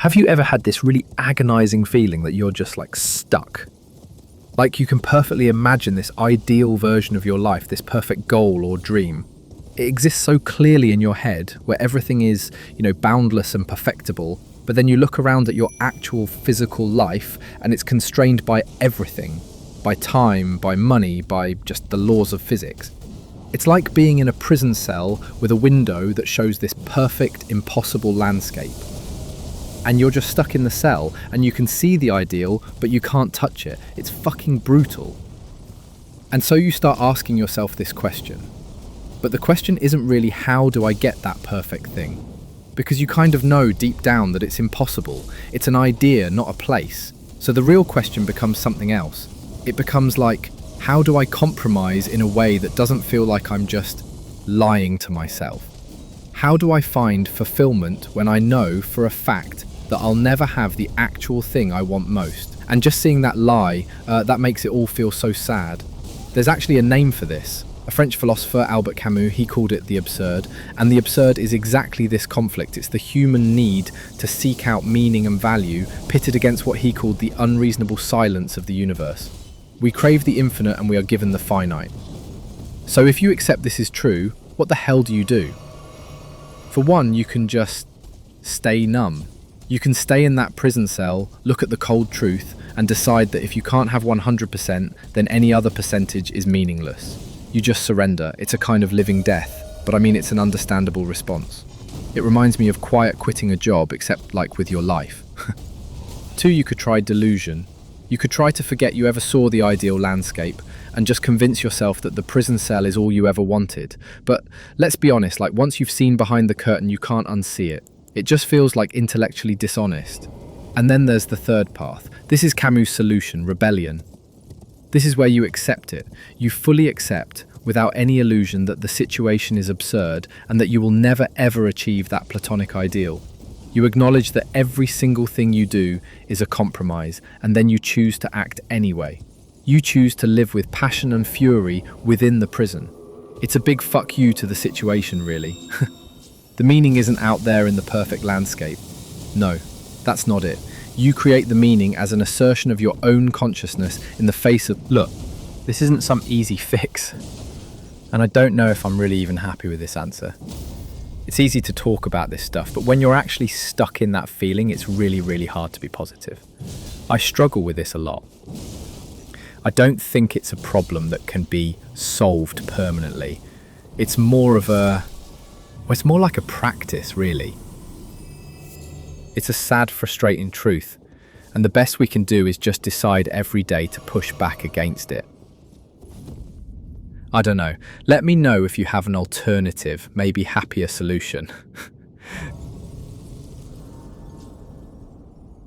Have you ever had this really agonizing feeling that you're just like stuck? Like you can perfectly imagine this ideal version of your life, this perfect goal or dream. It exists so clearly in your head where everything is, boundless and perfectible, but then you look around at your actual physical life and it's constrained by everything, by time, by money, by just the laws of physics. It's like being in a prison cell with a window that shows this perfect, impossible landscape. And you're just stuck in the cell and you can see the ideal, but you can't touch it. It's fucking brutal. And so you start asking yourself this question. But the question isn't really how do I get that perfect thing? Because you kind of know deep down that it's impossible. It's an idea, not a place. So the real question becomes something else. It becomes like, how do I compromise in a way that doesn't feel like I'm just lying to myself? How do I find fulfillment when I know for a fact that I'll never have the actual thing I want most? And just seeing that lie, that makes it all feel so sad. There's actually a name for this. A French philosopher, Albert Camus, he called it the absurd. And the absurd is exactly this conflict. It's the human need to seek out meaning and value pitted against what he called the unreasonable silence of the universe. We crave the infinite and we are given the finite. So if you accept this is true, what the hell do you do? For one, you can just stay numb. You can stay in that prison cell, look at the cold truth, and decide that if you can't have 100%, then any other percentage is meaningless. You just surrender. It's a kind of living death, but I mean it's an understandable response. It reminds me of quiet quitting a job, except like with your life. 2, you could try delusion. You could try to forget you ever saw the ideal landscape and just convince yourself that the prison cell is all you ever wanted. But let's be honest, like once you've seen behind the curtain, you can't unsee it. It just feels like intellectually dishonest. And then there's the third path. This is Camus' solution, rebellion. This is where you accept it. You fully accept, without any illusion, that the situation is absurd and that you will never ever achieve that platonic ideal. You acknowledge that every single thing you do is a compromise, and then you choose to act anyway. You choose to live with passion and fury within the prison. It's a big fuck you to the situation, really. The meaning isn't out there in the perfect landscape. No, that's not it. You create the meaning as an assertion of your own consciousness in the face of, look, this isn't some easy fix. And I don't know if I'm really even happy with this answer. It's easy to talk about this stuff, but when you're actually stuck in that feeling, it's really, really hard to be positive. I struggle with this a lot. I don't think it's a problem that can be solved permanently. It's more like a practice, really. It's a sad, frustrating truth, and the best we can do is just decide every day to push back against it. I don't know. Let me know if you have an alternative, maybe happier solution.